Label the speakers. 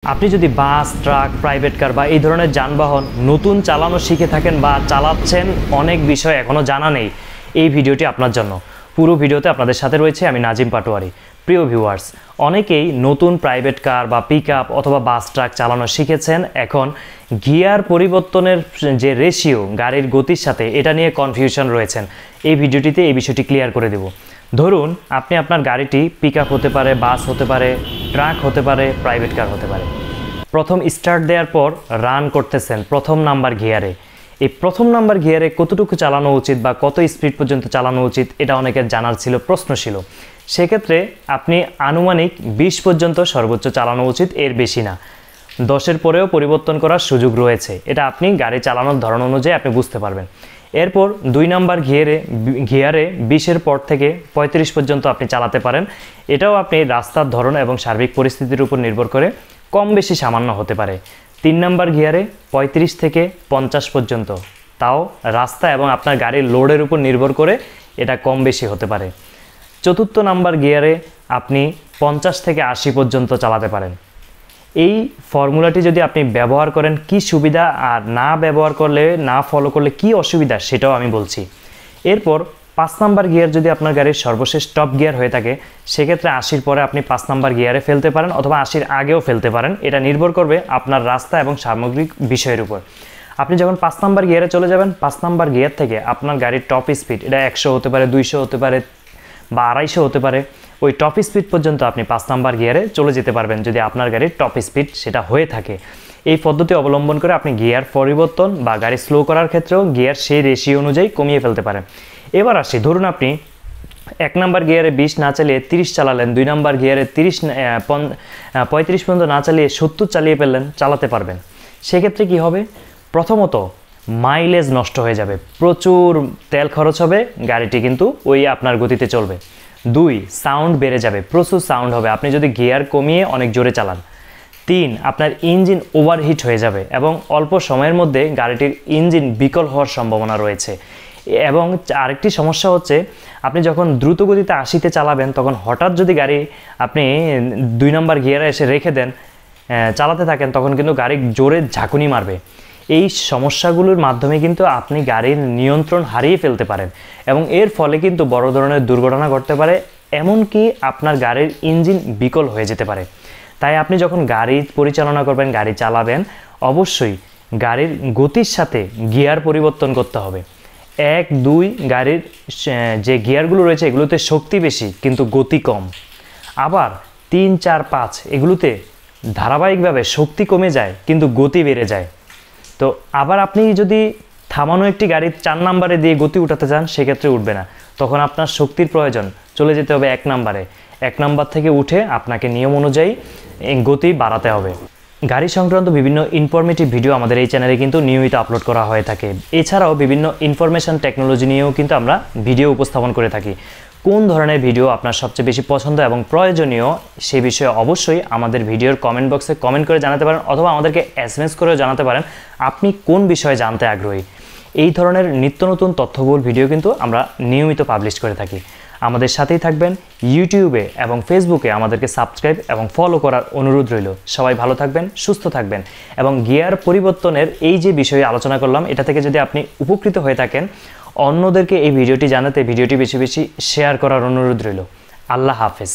Speaker 1: আপনি যদি বাস, truck, private car বা এই ধরনের যানবাহন নতুন চালানো শিখে থাকেন বা চালাচ্ছেন, অনেক বিষয় এখনও জানা নেই, এই ভিডিওটি আপনার জন্য। পুরো ভিডিওতে আপনাদের সাথে রয়েছে আমি নাজিম পাটোয়ারি। প্রিয় ভিউয়ার্স, অনেকেই নতুন প্রাইভেট কার বা পিকআপ অথবা বাস, ট্রাক চালানো শিখেছেন। এখন গিয়ার পরিবর্তনের যে রেশিও গাড়ির গতির সাথে, এটা নিয়ে কনফিউশন রয়েছেন। এই ভিডিওটিতে এই বিষয়টি ক্লিয়ার করে দেব। ধরুন আপনি আপনার গাড়িটি পিকআপ হতে পারে, বাস হতে পারে, ট্রাক হতে পারে, প্রাইভেট কার হতে পারে। প্রথম স্টার্ট দেওয়ার পর রান করতেছেন প্রথম নাম্বার গিয়ারে। এই প্রথম নাম্বার গিয়ারে কতটুকু চালানো উচিত বা কত স্পিড পর্যন্ত চালানো উচিত, এটা অনেকের জানার ছিল, প্রশ্ন ছিল। সেক্ষেত্রে আপনি আনুমানিক 20 পর্যন্ত সর্বোচ্চ চালানো উচিত, এর বেশি না। 10-এর পরেও পরিবর্তন করার সুযোগ রয়েছে, এটা আপনি গাড়ি চালানোর ধরন অনুযায়ী আপনি বুঝতে পারবেন। এরপর 2 নাম্বার গিয়ারে 20-এর পর থেকে 35 পর্যন্ত আপনি চালাতে পারেন। এটাও আপনি রাস্তার ধরন এবং সার্বিক পরিস্থিতির উপর নির্ভর করে কম বেশি সামান্য হতে পারে। 3 নাম্বার গিয়ারে 35 থেকে 50 পর্যন্ত, তাও রাস্তা এবং আপনার গাড়ির লোডের উপর নির্ভর করে এটা কম বেশি হতে পারে। 4র্থ নাম্বার গিয়ারে আপনি 50 থেকে 80 পর্যন্ত চালাতে পারেন। এই ফর্মুলাটি যদি আপনি ব্যবহার করেন কি সুবিধা, আর না ব্যবহার করলে, না ফলো করলে কি অসুবিধা, সেটাও আমি বলছি। এরপর 5 নাম্বার গিয়ার যদি আপনার গাড়ির সর্বশেষ টপ গিয়ার হয়ে থাকে, সেক্ষেত্রে 80-র পরে আপনি 5 নাম্বার গিয়ারে ফেলতে পারেন অথবা 80-র আগেও ফেলতে পারেন। এটা নির্ভর করবে আপনার রাস্তা এবং সামগ্রিক বিষয়ের উপর। আপনি যখন 5 নাম্বার গিয়ারে চলে যাবেন, 5 নাম্বার গিয়ার থেকে আপনার গাড়ির টপ স্পিড, এটা 100 হতে পারে, 200 হতে পারে বা 250 হতে পারে। ওই টপ স্পিড পর্যন্ত আপনি 5 নাম্বার গিয়ারে চলে যেতে পারবেন যদি আপনার গাড়ির টপ স্পিড সেটা হয়ে থাকে। এই পদ্ধতি অবলম্বন করে আপনি গিয়ার পরিবর্তন বা গাড়ি স্লো করার ক্ষেত্রেও গিয়ার সেই রেশিও অনুযায়ী কমিয়ে ফেলতে পারেন। এবার আসি, ধরুন আপনি 1 নাম্বার গিয়ারে 20 না চালিয়ে 30 চালালেন, 2 নাম্বার গিয়ারে 35 পর্যন্ত না চালিয়ে 70 চালিয়ে ফেললেন, চালাতে পারবেন। সেক্ষেত্রে কি হবে? প্রথমত মাইলেজ নষ্ট হয়ে যাবে, প্রচুর তেল খরচ হবে, গাড়িটি কিন্তু ওই আপনার গতিতে চলবে। 2, সাউন্ড বেড়ে যাবে, প্রচুর সাউন্ড হবে আপনি যদি গিয়ার কমিয়ে অনেক জোরে চালান। 3, আপনার ইঞ্জিন ওভারহিট হয়ে যাবে এবং অল্প সময়ের মধ্যে গাড়িটির ইঞ্জিন বিকল হওয়ার সম্ভাবনা রয়েছে। এবং আরেকটি সমস্যা হচ্ছে, আপনি যখন দ্রুত গতিতে 80-তে চালাবেন, তখন হঠাৎ যদি গাড়ি আপনি 2 নাম্বার গিয়ারে এসে রেখে দেন, চালাতে থাকেন, তখন কিন্তু গাড়ি জোরে ঝাঁকুনি মারবে। এই সমস্যাগুলোর মাধ্যমে কিন্তু আপনি গাড়ির নিয়ন্ত্রণ হারিয়ে ফেলতে পারেন এবং এর ফলে কিন্তু বড় ধরনের দুর্ঘটনা ঘটতে পারে, এমনকি আপনার গাড়ির ইঞ্জিন বিকল হয়ে যেতে পারে। তাই আপনি যখন গাড়ি পরিচালনা করবেন, গাড়ি চালাবেন, অবশ্যই গাড়ির গতির সাথে গিয়ার পরিবর্তন করতে হবে। 1, 2 গাড়ির যে গিয়ারগুলো রয়েছে এগুলোতে শক্তি বেশি কিন্তু গতি কম। আবার 3, 4, 5 এগুলোতে ধারাবাহিকভাবে শক্তি কমে যায় কিন্তু গতি বেড়ে যায়। তো আবার আপনি যদি থামানো একটি গাড়ি 4 নাম্বারে দিয়ে গতি উঠাতে চান, সেক্ষেত্রে উঠবে না, তখন আপনার শক্তির প্রয়োজন, চলে যেতে হবে 1 নাম্বারে। 1 নাম্বার থেকে উঠে আপনাকে নিয়ম অনুযায়ী গতি বাড়াতে হবে। গাড়ি সংক্রান্ত বিভিন্ন ইনফরমেটিভ ভিডিও আমাদের এই চ্যানেলে কিন্তু নিয়মিত আপলোড করা হয়ে থাকে। এছাড়াও বিভিন্ন ইনফরমেশন টেকনোলজি নিয়েও কিন্তু আমরা ভিডিও উপস্থাপন করে থাকি। কোন ধরনের ভিডিও আপনার সবচেয়ে বেশি পছন্দ এবং প্রয়োজনীয়, সে বিষয়ে অবশ্যই আমাদের ভিডিওর কমেন্ট বক্সে কমেন্ট করে জানাতে পারেন অথবা আমাদেরকে SMS করেও জানাতে পারেন আপনি কোন বিষয়ে জানতে আগ্রহী। এই ধরনের নিত্য নতুন তথ্যবহুল ভিডিও কিন্তু আমরা নিয়মিত পাবলিশ করে থাকি। আমাদের সাথেই থাকবেন। ইউটিউবে এবং ফেসবুকে আমাদেরকে সাবস্ক্রাইব এবং ফলো করার অনুরোধ রইল। সবাই ভালো থাকবেন, সুস্থ থাকবেন এবং গিয়ার পরিবর্তনের এই যে বিষয়ে আলোচনা করলাম, এটা থেকে যদি আপনি উপকৃত হয়ে থাকেন, অন্যদেরকে এই ভিডিওটি জানাতে ভিডিওটি বেশি বেশি শেয়ার করার অনুরোধ রইল। আল্লাহ হাফেজ।